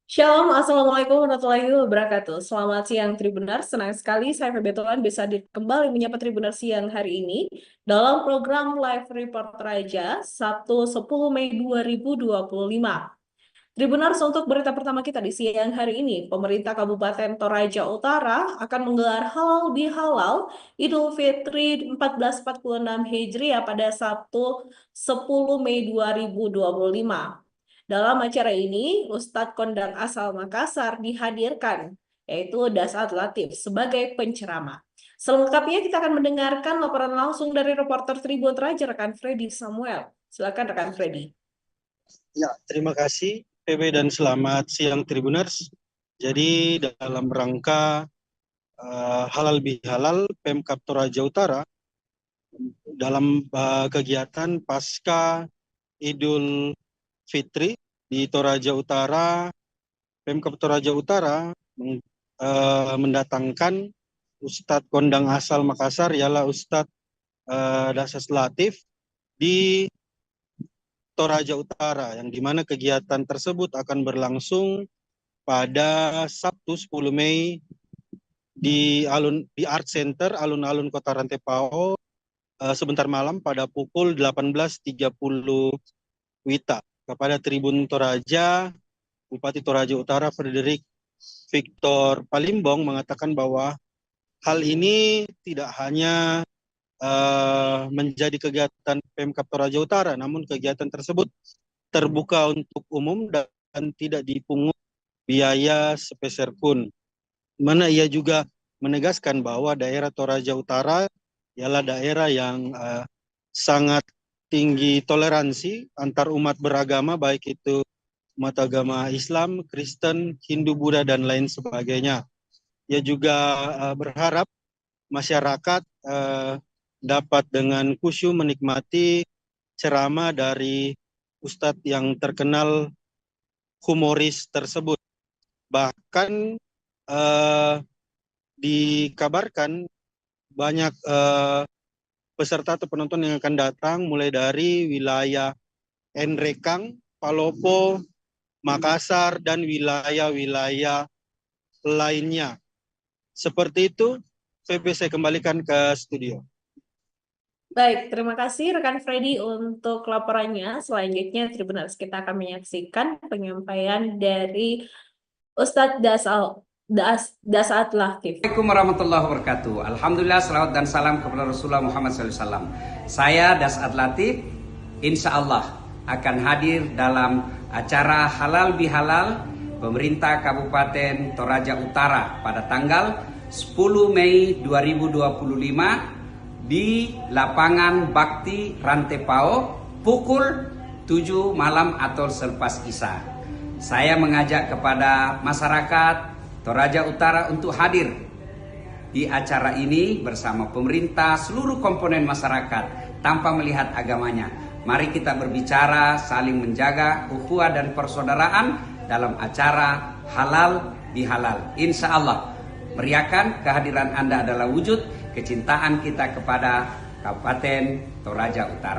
Shalom, Assalamualaikum warahmatullahi wabarakatuh. Selamat siang Tribuners, senang sekali saya Febetulan bisa kembali menyapa Tribuners siang hari ini dalam program Live Report Raja Sabtu 10 Mei 2025. Tribuners, untuk berita pertama kita di siang hari ini, pemerintah Kabupaten Toraja Utara akan menggelar Halal Bihalal Idul Fitri 1446 Hijriah pada Sabtu 10 Mei 2025. Dalam acara ini, Ustadz Kondang asal Makassar dihadirkan, yaitu Dasat Latif sebagai penceramah. Selengkapnya kita akan mendengarkan laporan langsung dari reporter Tribun Raja, rekan Freddy Samuel. Silakan rekan Freddy. Ya, terima kasih PB dan selamat siang Tribuners. Jadi dalam rangka Halal Bihalal Pemkab Toraja Utara dalam kegiatan pasca Idul Fitri di Toraja Utara, Pemkab Toraja Utara mendatangkan Ustadz Kondang asal Makassar ialah Ustadz Dasas Latif di Toraja Utara, yang dimana kegiatan tersebut akan berlangsung pada Sabtu 10 Mei di Art Center Alun-Alun Kota Rantepao sebentar malam pada pukul 18.30 WITA. Kepada Tribun Toraja, Bupati Toraja Utara Frederick Victor Palimbong mengatakan bahwa hal ini tidak hanya menjadi kegiatan Pemkab Toraja Utara, namun kegiatan tersebut terbuka untuk umum dan tidak dipungut biaya sepeser pun. Mana ia juga menegaskan bahwa daerah Toraja Utara ialah daerah yang sangat tinggi toleransi antar umat beragama, baik itu umat agama Islam, Kristen, Hindu, Buddha, dan lain sebagainya. Ia juga berharap masyarakat dapat dengan khusyuk menikmati ceramah dari Ustadz yang terkenal humoris tersebut. Bahkan dikabarkan banyak peserta atau penonton yang akan datang mulai dari wilayah Nrekang, Palopo, Makassar, dan wilayah-wilayah lainnya. Seperti itu, VP saya kembalikan ke studio. Baik, terima kasih rekan Freddy untuk laporannya. Selanjutnya, Tribuners, kita akan menyaksikan penyampaian dari Ustadz Dasat Latif. Assalamualaikum warahmatullahi wabarakatuh. Alhamdulillah, salawat dan salam kepada Rasulullah Muhammad SAW. Saya Dasat Latif, insya Allah akan hadir dalam acara Halal Bihalal Pemerintah Kabupaten Toraja Utara pada tanggal 10 Mei 2025 di Lapangan Bakti Rantepao pukul 7 malam atau selepas Isya. Saya mengajak kepada masyarakat Toraja Utara untuk hadir di acara ini bersama pemerintah, seluruh komponen masyarakat tanpa melihat agamanya. Mari kita berbicara saling menjaga ukhuwah dan persaudaraan dalam acara Halal Bihalal. Insya Allah meriakan kehadiran Anda adalah wujud kecintaan kita kepada Kabupaten Toraja Utara.